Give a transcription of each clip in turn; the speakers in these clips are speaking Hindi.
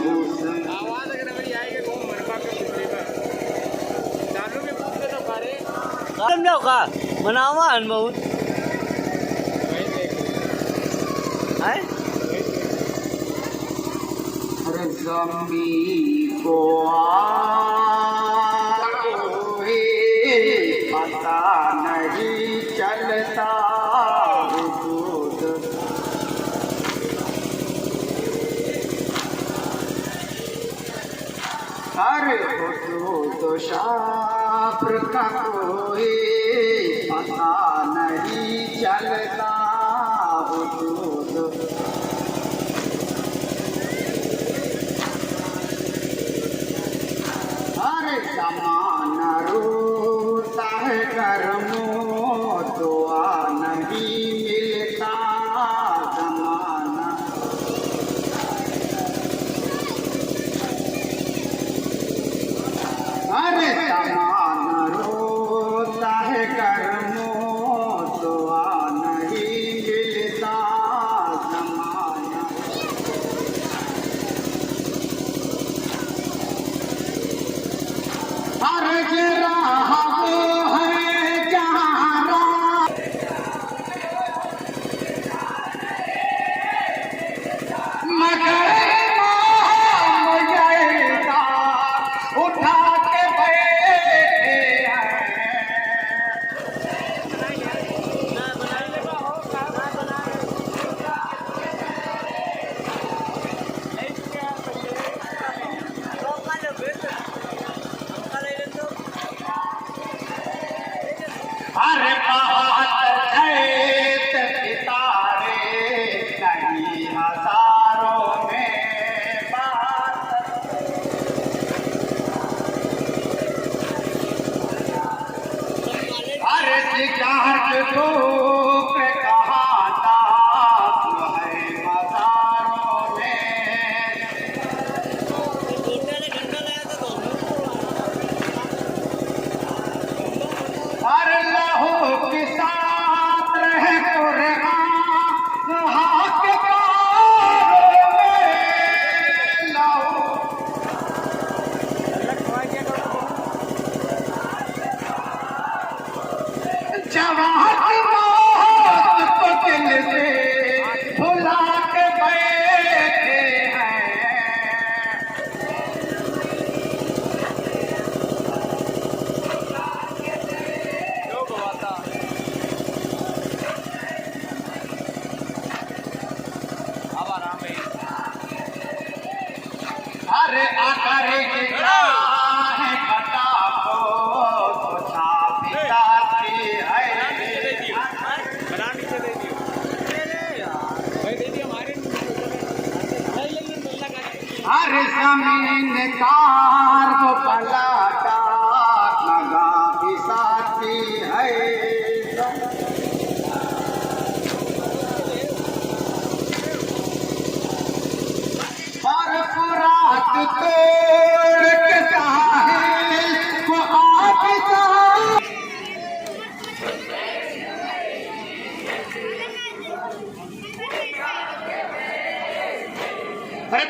हुसैन आवाज अगर मेरी आएगी तो मेरे पास दारू में पूछते तो पारे समझाओ का मनावा अनमोल है जमी को पता नहीं चलता वजूद अरे वजूद शाफ्र का कोई पता नहीं चलता वजूद ज़माना रोता है कर्मों दुआ नहीं मिलता ज़माना अरे ज़माना रोता है कर्मों दुआ नहीं मिलता ज़माना अर्ज रहा वो है जहाँ मगर मुझेगा उठा के बैठे अरे सितारे नहीं हजारों में बात अरे सितार को कहा था है मजारों में अरे लहू के साथ रहे कुरान हाथ कारों में लहू जवान की मौत को दिल से भुला के बैठे हैं अरे आकारे की है घटा को छापी जाती है बना नीचे दे दियो भाई दे दियो हमारे नहीं लेकिन बोलना का अरे जमीन कार वो पलाटा लगा भी साथी है और फुरात तोड़ के साहिल वो आप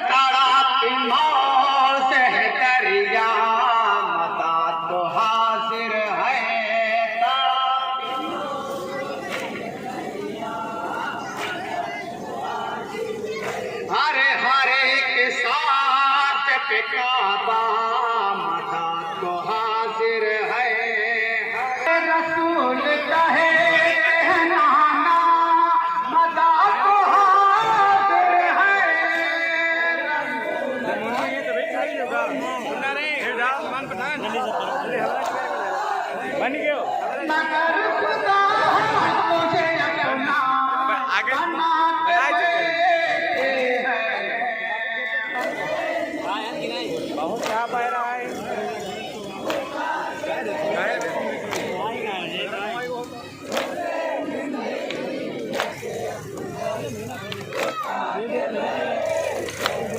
तारा पिमा से दरिया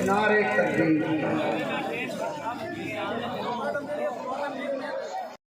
नारे तकबीर।